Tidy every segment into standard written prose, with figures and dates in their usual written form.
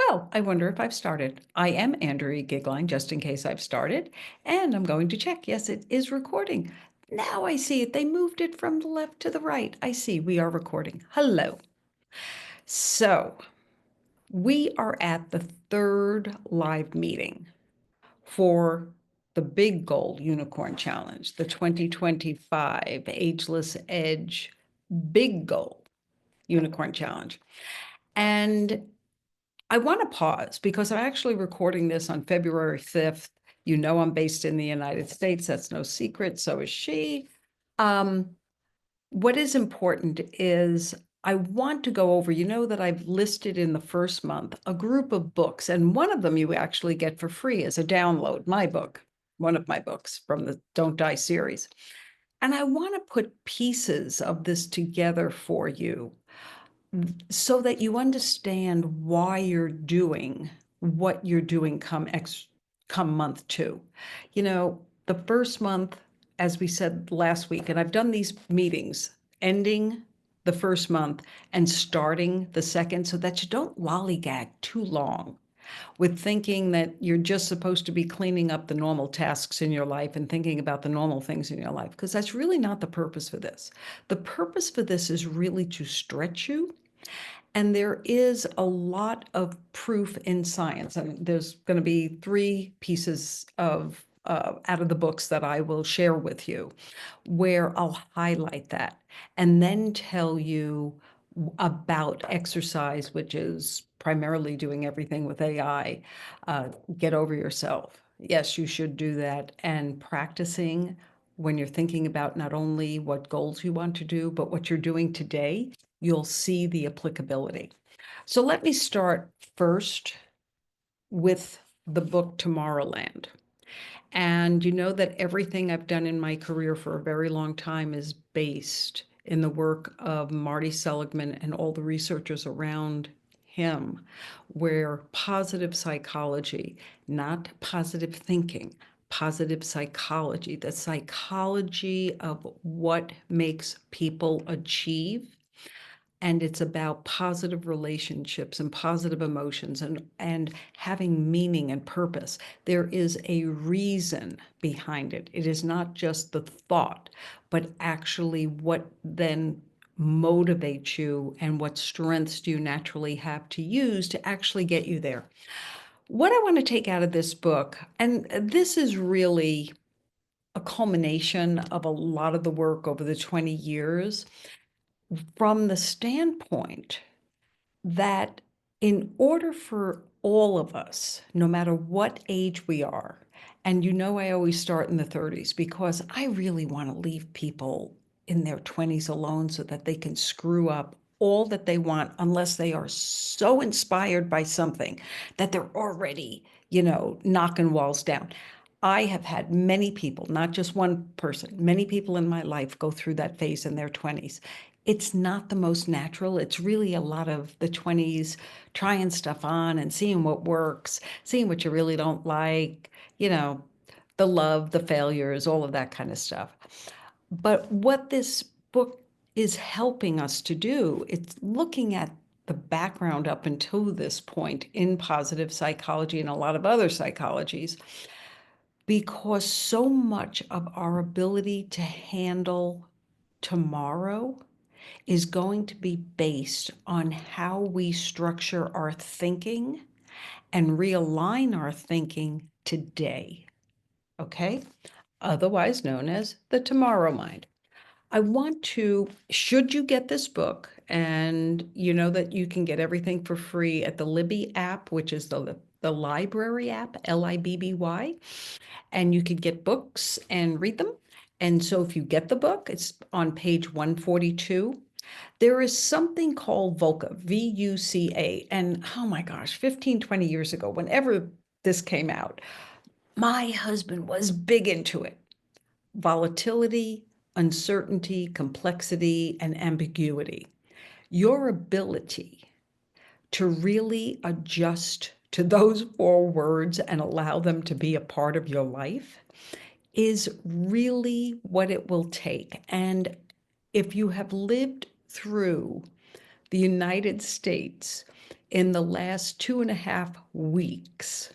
Well, I wonder if I've started. I am Andrea Goeglein, just in case I've started, and I'm going to check. Yes, it is recording. Now I see it. They moved it from the left to the right. I see we are recording. Hello. So we are at the third live meeting for the Big Goal Unicorn Challenge, the 2025 Ageless Edge Big Goal Unicorn Challenge. And I want to pause because I'm actually recording this on February 5th. You know, I'm based in the United States. That's no secret. So is she. Um, what is important is I want to go over, you know, that I've listed in the first month a group of books, and one of them you actually get for free as a download, my book, one of my books from the Don't Die series. And I want to put pieces of this together for you so that you understand why you're doing what you're doing come month two. You know, the first month, as we said last week, and I've done these meetings, ending the first month and starting the second so that you don't lollygag too long with thinking that you're just supposed to be cleaning up the normal tasks in your life and thinking about the normal things in your life, because that's really not the purpose for this. The purpose for this is really to stretch you, and there is a lot of proof in science. And there's going to be three pieces of out of the books that I will share with you where I'll highlight that and then tell you about exercise, which is primarily doing everything with AI. Get over yourself. Yes, you should do that. And practicing when you're thinking about not only what goals you want to do, but what you're doing today, you'll see the applicability. So let me start first with the book Tomorrowland. And you know that everything I've done in my career for a very long time is based in the work of Marty Seligman and all the researchers around him, where positive psychology, not positive thinking, positive psychology, the psychology of what makes people achieve, and it's about positive relationships and positive emotions and having meaning and purpose. There is a reason behind it. It is not just the thought, but actually what then motivates you and what strengths do you naturally have to use to actually get you there. What I want to take out of this book, and this is really a culmination of a lot of the work over the 20 years, from the standpoint that in order for all of us, no matter what age we are, and you know, I always start in the 30s because I really want to leave people in their 20s alone so that they can screw up all that they want unless they are so inspired by something that they're already, you know, knocking walls down. I have had many people, not just one person, many people in my life go through that phase in their 20s. It's not the most natural. It's really a lot of the 20s trying stuff on and seeing what works, seeing what you really don't like, you know, the love, the failures, all of that kind of stuff. But what this book is helping us to do, it's looking at the background up until this point in positive psychology and a lot of other psychologies, because so much of our ability to handle tomorrow is going to be based on how we structure our thinking and realign our thinking today, okay? Otherwise known as the tomorrow mind. I want to, should you get this book, and you know that you can get everything for free at the Libby app, which is the library app, Libby, and you could get books and read them. And so if you get the book, it's on page 142. There is something called VUCA, VUCA. And oh my gosh, 15, 20 years ago, whenever this came out, my husband was big into it. Volatility, uncertainty, complexity, and ambiguity. Your ability to really adjust to those four words and allow them to be a part of your life is really what it will take. And if you have lived through the United States, in the last 2.5 weeks,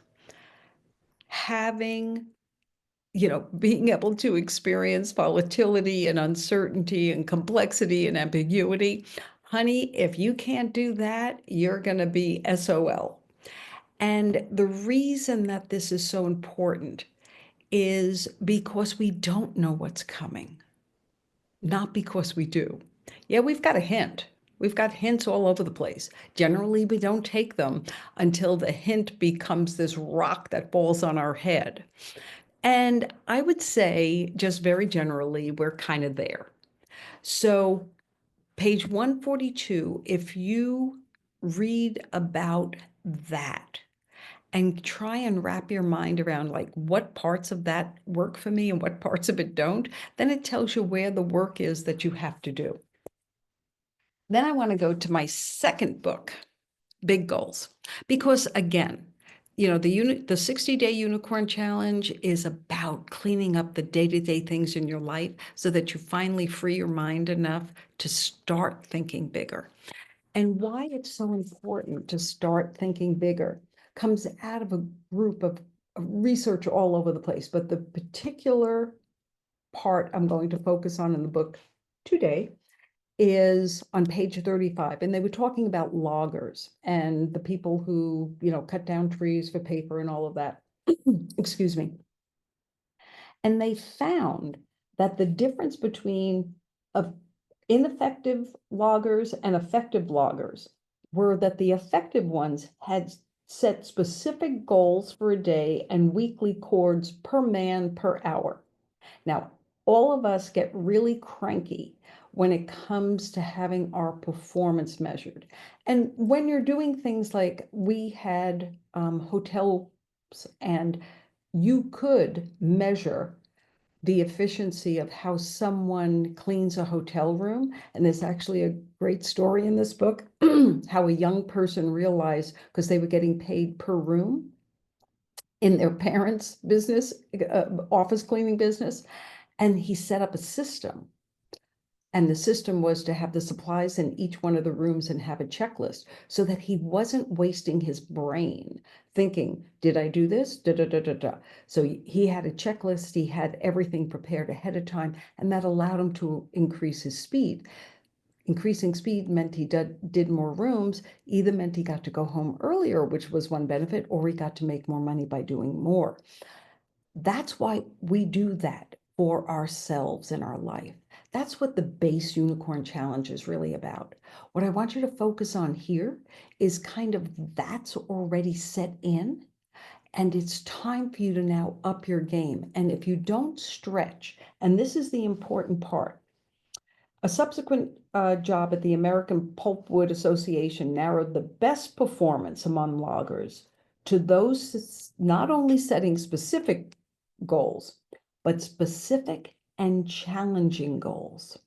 having, being able to experience volatility and uncertainty and complexity and ambiguity. Honey, if you can't do that, you're going to be SOL. And the reason that this is so important is because we don't know what's coming, not because we do. Yeah, we've got a hint. We've got hints all over the place. Generally, we don't take them until the hint becomes this rock that falls on our head. And I would say, just very generally, we're kind of there. So, page 142, if you read about that and try and wrap your mind around like what parts of that work for me and what parts of it don't, then it tells you where the work is that you have to do. Then I want to go to my second book, Big Goals, because again, the 60-day unicorn challenge is about cleaning up the day-to-day things in your life so that you finally free your mind enough to start thinking bigger. And why it's so important to start thinking bigger comes out of a group of research all over the place. But the particular part I'm going to focus on in the book today is on page 35. And they were talking about loggers and the people who, cut down trees for paper and all of that. Excuse me. And they found that the difference between ineffective loggers and effective loggers were that the effective ones had set specific goals for a day and weekly cords per man per hour. Now, all of us get really cranky when it comes to having our performance measured. And when you're doing things like we had hotels, and you could measure the efficiency of how someone cleans a hotel room. And there's actually a great story in this book, how a young person realized, because they were getting paid per room in their parents' business, office cleaning business, and he set up a system. And the system was to have the supplies in each one of the rooms and have a checklist so that he wasn't wasting his brain thinking, did I do this? Da, da, da, da, da. So he had a checklist, he had everything prepared ahead of time, and that allowed him to increase his speed. Increasing speed meant he did more rooms, either meant he got to go home earlier, which was one benefit, or he got to make more money by doing more. That's why we do that for ourselves in our life. That's what the base unicorn challenge is really about. What I want you to focus on here is kind of that's already set in, and it's time for you to now up your game. And if you don't stretch, and this is the important part, a subsequent job at the American Pulpwood Association narrowed the best performance among loggers to those not only setting specific goals, but specific and challenging goals.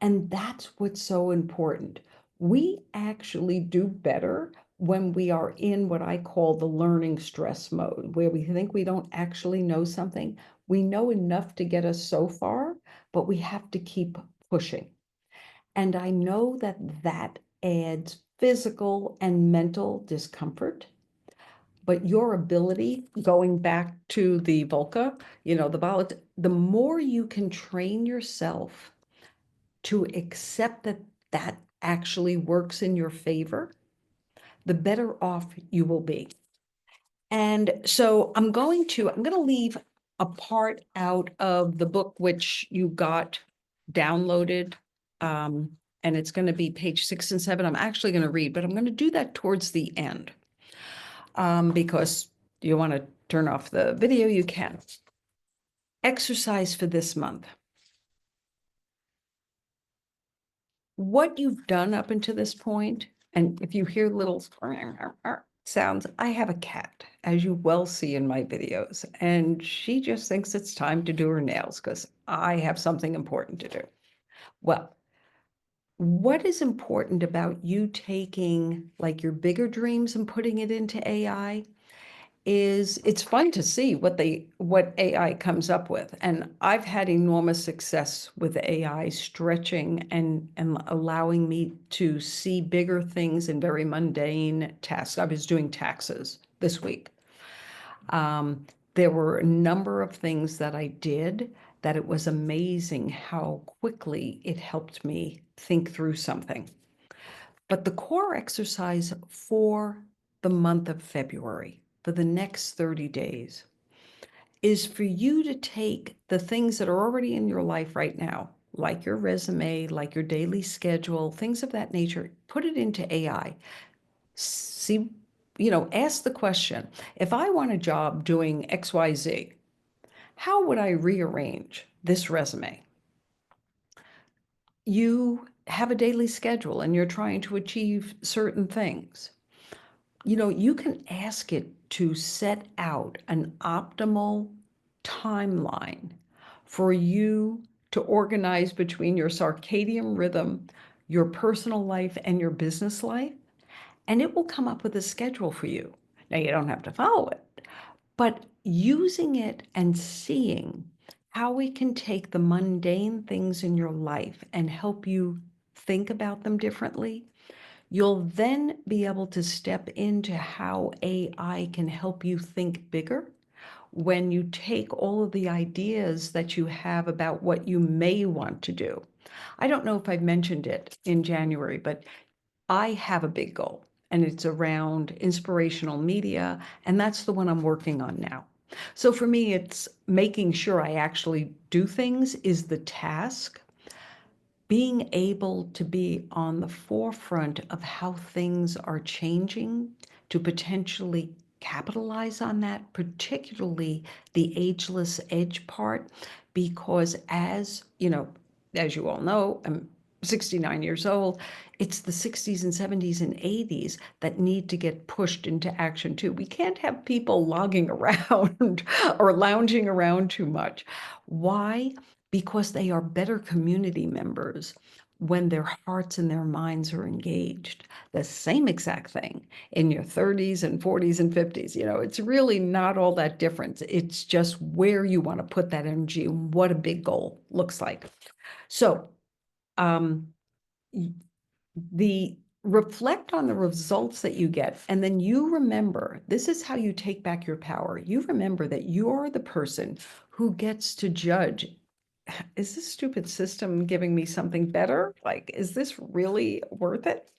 And that's what's so important. We actually do better when we are in what I call the learning stress mode, where we think we don't actually know something. We know enough to get us so far, but we have to keep pushing. And I know that that adds physical and mental discomfort. But your ability, going back to the VUCA, the more you can train yourself to accept that that actually works in your favor, the better off you will be. And so I'm going to leave a part out of the book, which you got downloaded. And it's going to be page 6 and 7. I'm actually going to read, but I'm going to do that towards the end. Because you want to turn off the video, you can. Exercise for this month. What you've done up until this point, and if you hear little sounds, I have a cat, as you well see in my videos, and she just thinks it's time to do her nails because I have something important to do. Well, what is important about you taking like your bigger dreams and putting it into AI is it's fun to see what AI comes up with. And I've had enormous success with AI stretching and allowing me to see bigger things in very mundane tasks. I was doing taxes this week. Um, there were a number of things that I did that it was amazing how quickly it helped me think through something. But the core exercise for the month of February, for the next 30 days, is for you to take the things that are already in your life right now, like your resume, like your daily schedule, things of that nature, put it into AI. See, ask the question, if I want a job doing XYZ, how would I rearrange this resume? You have a daily schedule and you're trying to achieve certain things. You can ask it to set out an optimal timeline for you to organize between your circadian rhythm, your personal life, and your business life, and it will come up with a schedule for you. Now, you don't have to follow it, but using it and seeing how we can take the mundane things in your life and help you think about them differently. You'll then be able to step into how AI can help you think bigger when you take all of the ideas that you have about what you may want to do. I don't know if I've mentioned it in January, but I have a big goal, and it's around inspirational media, and that's the one I'm working on now. So for me, it's making sure I actually do things is the task. Being able to be on the forefront of how things are changing to potentially capitalize on that, particularly the ageless edge part, because as you all know, I'm 69 years old. It's the 60s and 70s and 80s that need to get pushed into action too. We can't have people logging around or lounging around too much. Why? Because they are better community members when their hearts and their minds are engaged. The same exact thing in your 30s and 40s and 50s. It's really not all that different. It's just where you want to put that energy and what a big goal looks like. So, um, the reflect on the results that you get, and then you remember, this is how you take back your power. You remember that you're the person who gets to judge, is this stupid system giving me something better? Like, is this really worth it?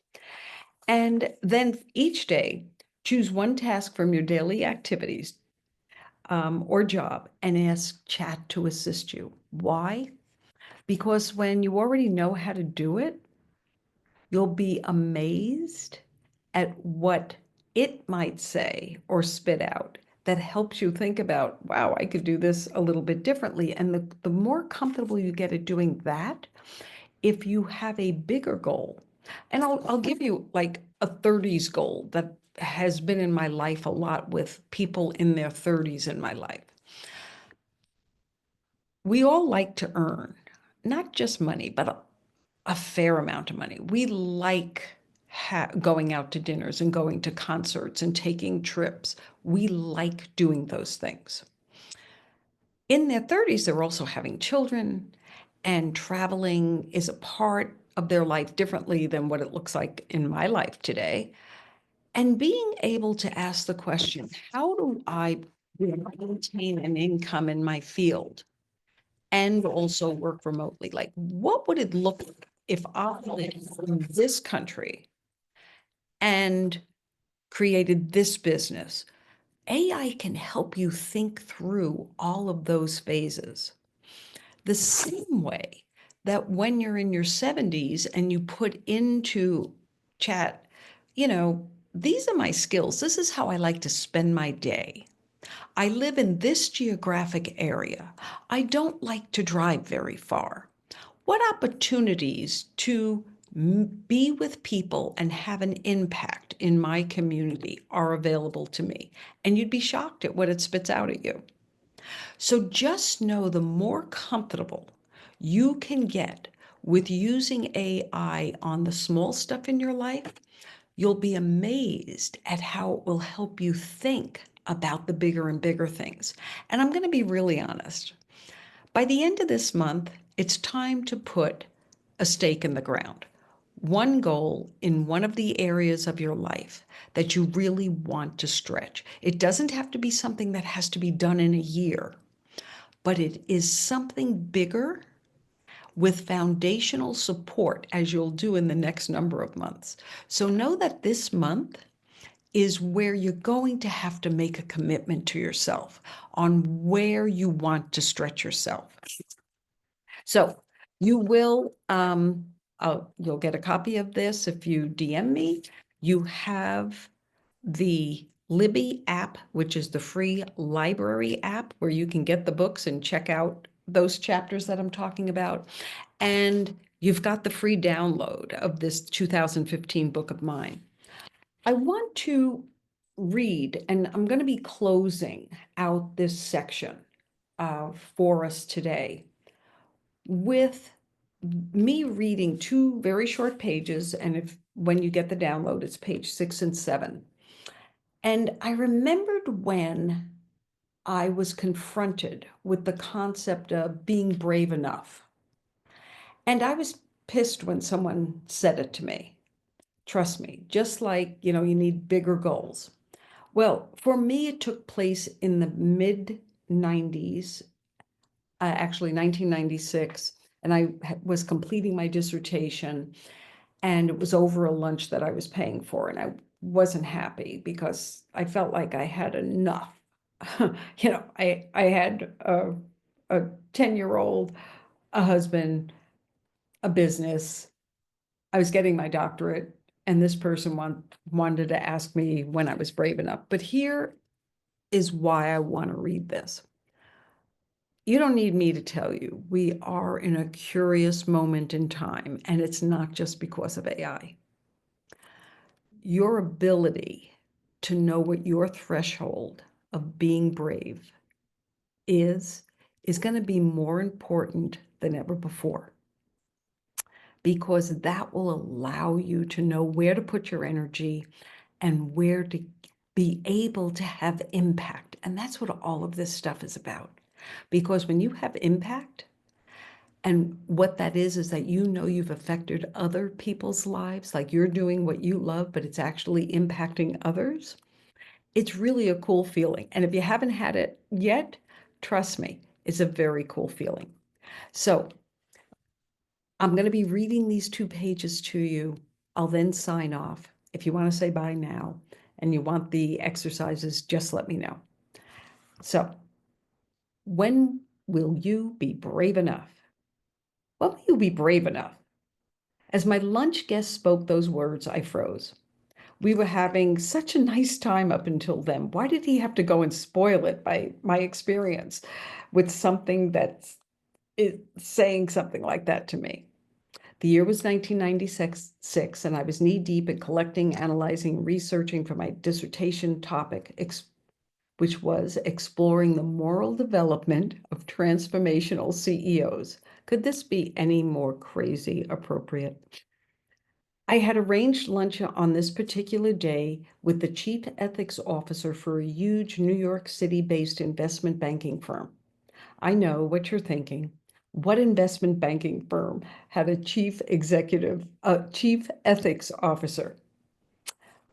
And then each day, choose one task from your daily activities or job and ask chat to assist you. Why? Because when you already know how to do it, you'll be amazed at what it might say or spit out that helps you think about, wow, I could do this a little bit differently. And the more comfortable you get at doing that, if you have a bigger goal, and I'll give you like a 30s goal that has been in my life a lot with people in their 30s in my life. We all like to earn, not just money, but a fair amount of money. We like going out to dinners and going to concerts and taking trips. We like doing those things. In their 30s, they're also having children, and traveling is a part of their life differently than what it looks like in my life today. And being able to ask the question, how do I maintain an income in my field and also work remotely? Like, what would it look like if I lived in this country and created this business? AI can help you think through all of those phases. The same way that when you're in your 70s and you put into chat, these are my skills. This is how I like to spend my day. I live in this geographic area. I don't like to drive very far. What opportunities to be with people and have an impact in my community are available to me? And you'd be shocked at what it spits out at you. So just know the more comfortable you can get with using AI on the small stuff in your life, you'll be amazed at how it will help you think about the bigger and bigger things. And I'm going to be really honest. By the end of this month, it's time to put a stake in the ground. One goal in one of the areas of your life that you really want to stretch. It doesn't have to be something that has to be done in a year, but it is something bigger with foundational support, as you'll do in the next number of months. So know that this month is where you're going to have to make a commitment to yourself on where you want to stretch yourself. So you will, you'll get a copy of this if you DM me. You have the Libby app, which is the free library app where you can get the books and check out those chapters that I'm talking about. And you've got the free download of this 2015 book of mine. I want to read, and I'm going to be closing out this section for us today with me reading two very short pages. And if when you get the download, it's page 6 and 7. And I remembered when I was confronted with the concept of being brave enough. And I was pissed when someone said it to me. Trust me, just like, you need bigger goals. Well, for me, it took place in the mid 90s, actually 1996. And I was completing my dissertation, and it was over a lunch that I was paying for. And I wasn't happy because I felt like I had enough. I had a 10-year-old, a husband, a business. I was getting my doctorate, and this person wanted to ask me when I was brave enough. But here is why I want to read this. You don't need me to tell you, we are in a curious moment in time, and it's not just because of AI. Your ability to know what your threshold of being brave is going to be more important than ever before, because that will allow you to know where to put your energy and where to be able to have impact. And that's what all of this stuff is about. Because when you have impact, and what that is that you've affected other people's lives, like you're doing what you love, but it's actually impacting others. It's really a cool feeling. And if you haven't had it yet, trust me, it's a very cool feeling. So I'm going to be reading these 2 pages to you. I'll then sign off. If you want to say bye now and you want the exercises, just let me know. So, when will you be brave enough? When will you be brave enough? As my lunch guest spoke those words, I froze. We were having such a nice time up until then. Why did he have to go and spoil it by my experience with something that's saying something like that to me? The year was 1996, and I was knee-deep in collecting, analyzing, researching for my dissertation topic, which was exploring the moral development of transformational CEOs. Could this be any more crazy appropriate? I had arranged lunch on this particular day with the chief ethics officer for a huge New York City-based investment banking firm. I know what you're thinking. What investment banking firm had a chief ethics officer?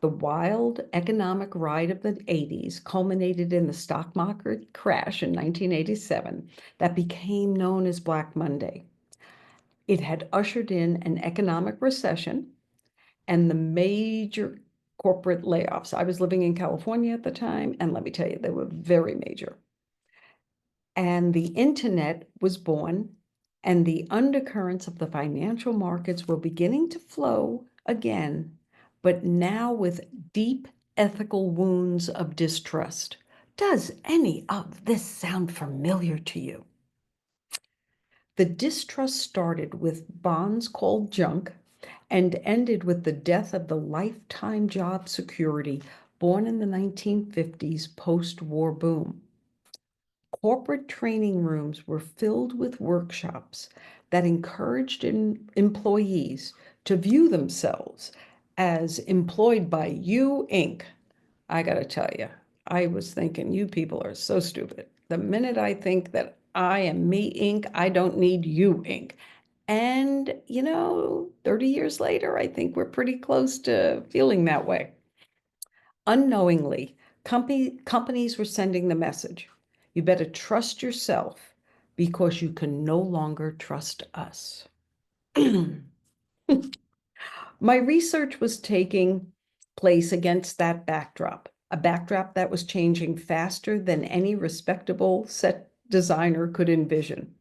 The wild economic ride of the 80s culminated in the stock market crash in 1987 that became known as Black Monday. It had ushered in an economic recession and the major corporate layoffs. I was living in California at the time, and let me tell you, they were very major. And the internet was born, and the undercurrents of the financial markets were beginning to flow again, but now with deep ethical wounds of distrust. Does any of this sound familiar to you? The distrust started with bonds called junk and ended with the death of the lifetime job security born in the 1950s post-war boom. Corporate training rooms were filled with workshops that encouraged employees to view themselves as employed by you, Inc. I got to tell you, I was thinking, you people are so stupid. The minute I think that I am me, Inc., I don't need you, Inc. And, 30 years later, I think we're pretty close to feeling that way. Unknowingly, companies were sending the message, you better trust yourself because you can no longer trust us. My research was taking place against that backdrop, a backdrop that was changing faster than any respectable set designer could envision.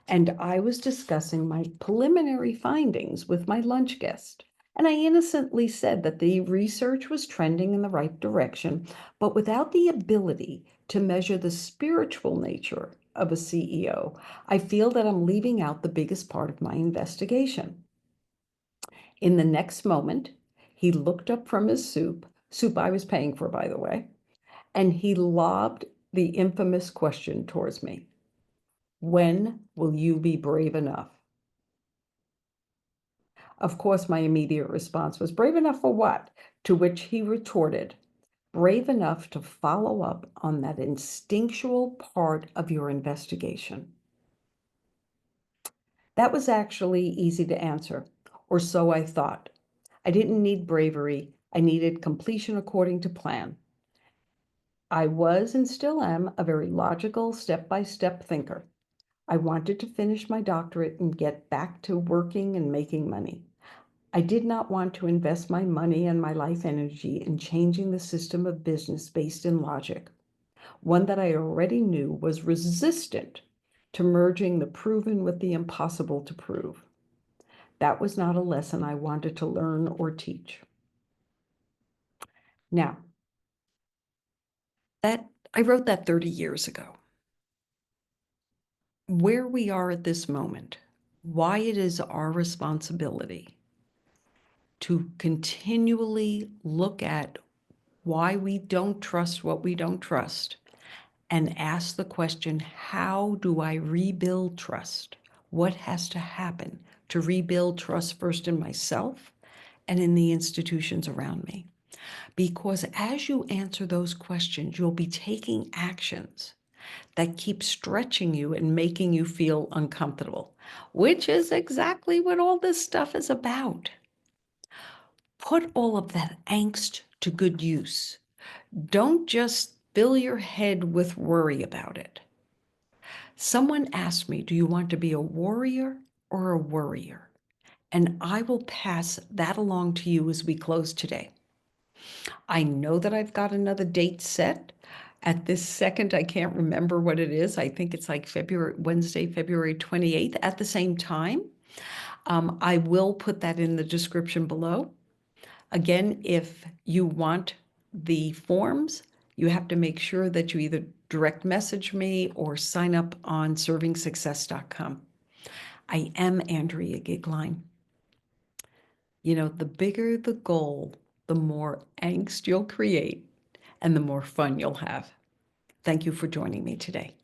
And I was discussing my preliminary findings with my lunch guest. And I innocently said that the research was trending in the right direction, but without the ability to measure the spiritual nature of a CEO, I feel that I'm leaving out the biggest part of my investigation. In the next moment, he looked up from his soup I was paying for, by the way, and he lobbed the infamous question towards me. When will you be brave enough? Of course, my immediate response was, brave enough for what? To which he retorted, brave enough to follow up on that instinctual part of your investigation. That was actually easy to answer, or so I thought. I didn't need bravery. I needed completion according to plan. I was and still am a very logical, step-by-step thinker. I wanted to finish my doctorate and get back to working and making money. I did not want to invest my money and my life energy in changing the system of business based in logic, one that I already knew was resistant to merging the proven with the impossible to prove. That was not a lesson I wanted to learn or teach. Now, I wrote that 30 years ago. Where we are at this moment, why it is our responsibility to continually look at why we don't trust what we don't trust and ask the question, how do I rebuild trust? What has to happen to rebuild trust first in myself and in the institutions around me? Because as you answer those questions, you'll be taking actions that keep stretching you and making you feel uncomfortable, which is exactly what all this stuff is about. Put all of that angst to good use. Don't just fill your head with worry about it. Someone asked me, do you want to be a warrior or a worrier? And I will pass that along to you as we close today. I know that I've got another date set. At this second, I can't remember what it is. I think it's like Wednesday, February 28th at the same time. I will put that in the description below. Again, if you want the forms, you have to make sure that you either direct message me or sign up on servingsuccess.com. I am Andrea Goeglein. The bigger the goal, the more angst you'll create and the more fun you'll have. Thank you for joining me today.